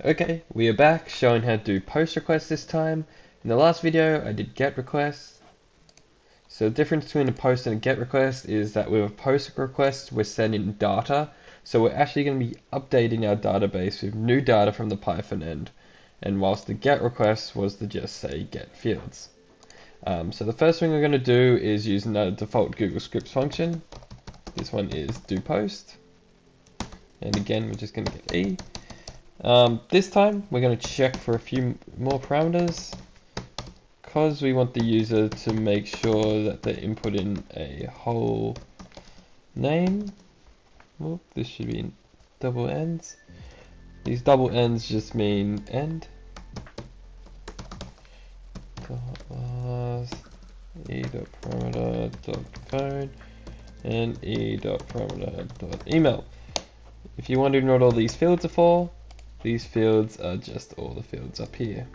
Okay, we are back showing how to do post requests this time. In the last video I did get requests. So the difference between a post and a get request is that with a post request we're sending data, so we're actually going to be updating our database with new data from the Python end, and whilst the get request was to just say get fields. So the first thing we're going to do is use the default Google Scripts function. This one is do post, and again we're just going to get E. This time we're going to check for a few more parameters because we want the user to make sure that they input in a whole name. Well, this should be in double ends. These double ends just mean end. E.parameter.code and E.parameter.email. If you're wondering what all these fields are for, these fields are just all the fields up here.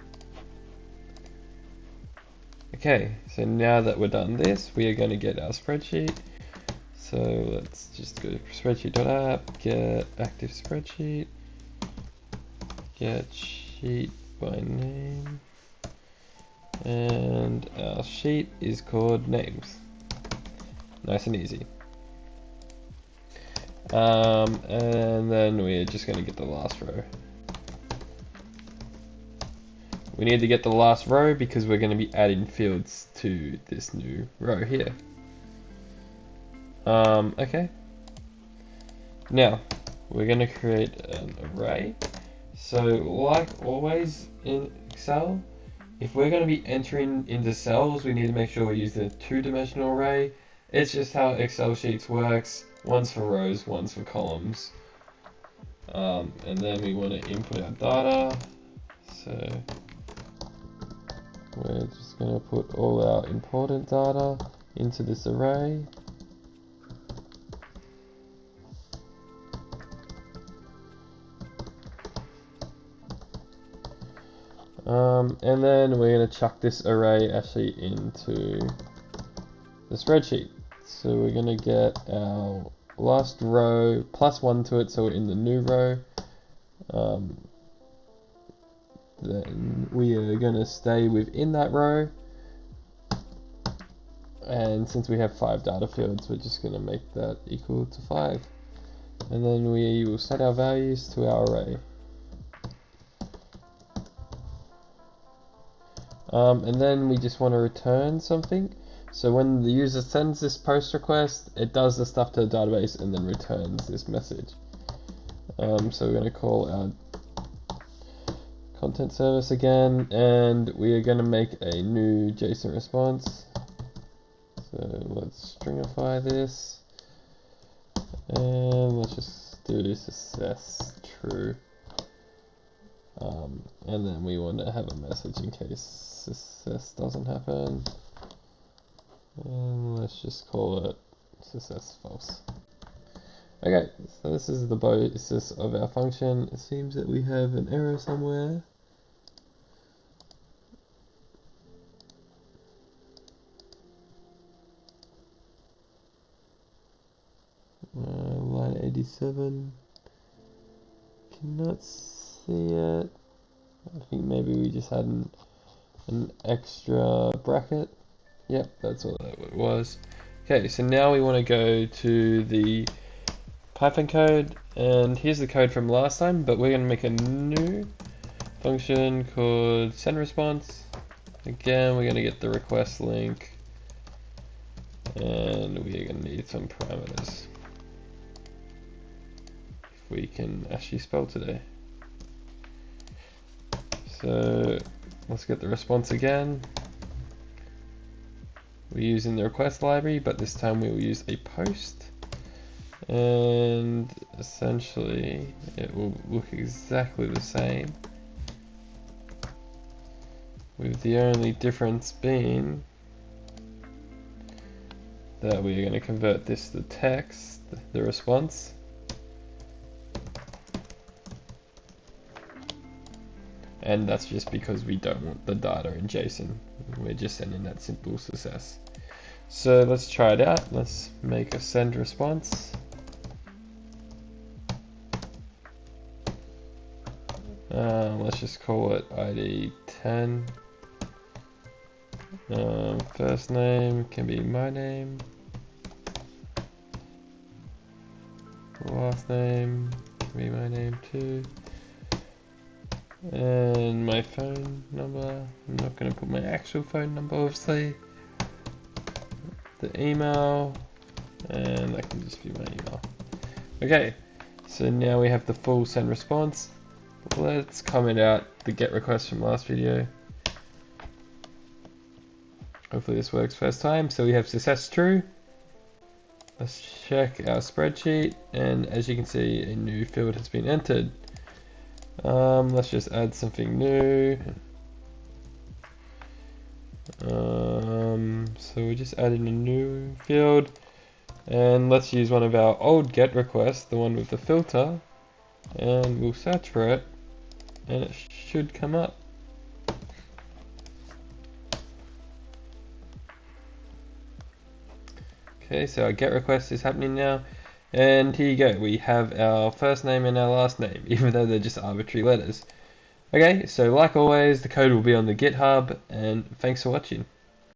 Okay, so now that we're done this, we are going to get our spreadsheet. So let's just go to spreadsheet.app, get active spreadsheet, get sheet by name, and our sheet is called names. Nice and easy. And then we're just going to get the last row. We need to get the last row because we're going to be adding fields to this new row here. Okay. Now, we're going to create an array. So, like always in Excel, if we're going to be entering into cells, we need to make sure we use the two-dimensional array. It's just how Excel sheets works. One's for rows, one's for columns. And then we want to input our data. So we're just going to put all our important data into this array. And then we're going to chuck this array actually into the spreadsheet. So we're going to get our last row plus 1 to it, so we're in the new row. Then we are going to stay within that row, and since we have 5 data fields, we're just going to make that equal to 5, and then we will set our values to our array. And then we just want to return something. So when the user sends this post request, it does the stuff to the database and then returns this message. So we're going to call our content service again, and we are going to make a new JSON response. So let's stringify this, and let's just do success true. And then we want to have a message in case success doesn't happen. And let's just call it success false. Okay, so this is the basis of our function. It seems that we have an error somewhere. Line 87. Cannot see it. I think maybe we just had an extra bracket. Yep, that's what it was. Okay, so now we want to go to the Python code, and here's the code from last time, but we're going to make a new function called send response. Again, we're going to get the request link, and we are going to need some parameters. If we can actually spell today. So let's get the response again. We're using the request library, but this time we will use a post, and essentially it will look exactly the same, with the only difference being that we are going to convert this to text, the response. And that's just because we don't want the data in JSON. We're just sending that simple success. So let's try it out. Let's make a send response. Let's just call it ID 10. First name can be my name. Last name can be my name too. And my phone number, I'm not going to put my actual phone number obviously. The email, and that can just be my email. Okay, so now we have the full send response. Let's comment out the get request from last video. Hopefully this works first time. So we have success true. Let's check our spreadsheet, and as you can see, a new field has been entered. Let's just add something new. So we just added a new field, and let's use one of our old get requests, the one with the filter, and we'll search for it, and it should come up. Okay, so our get request is happening now, and here you go, we have our first name and our last name, even though they're just arbitrary letters. Okay, so like always, the code will be on the GitHub, and thanks for watching.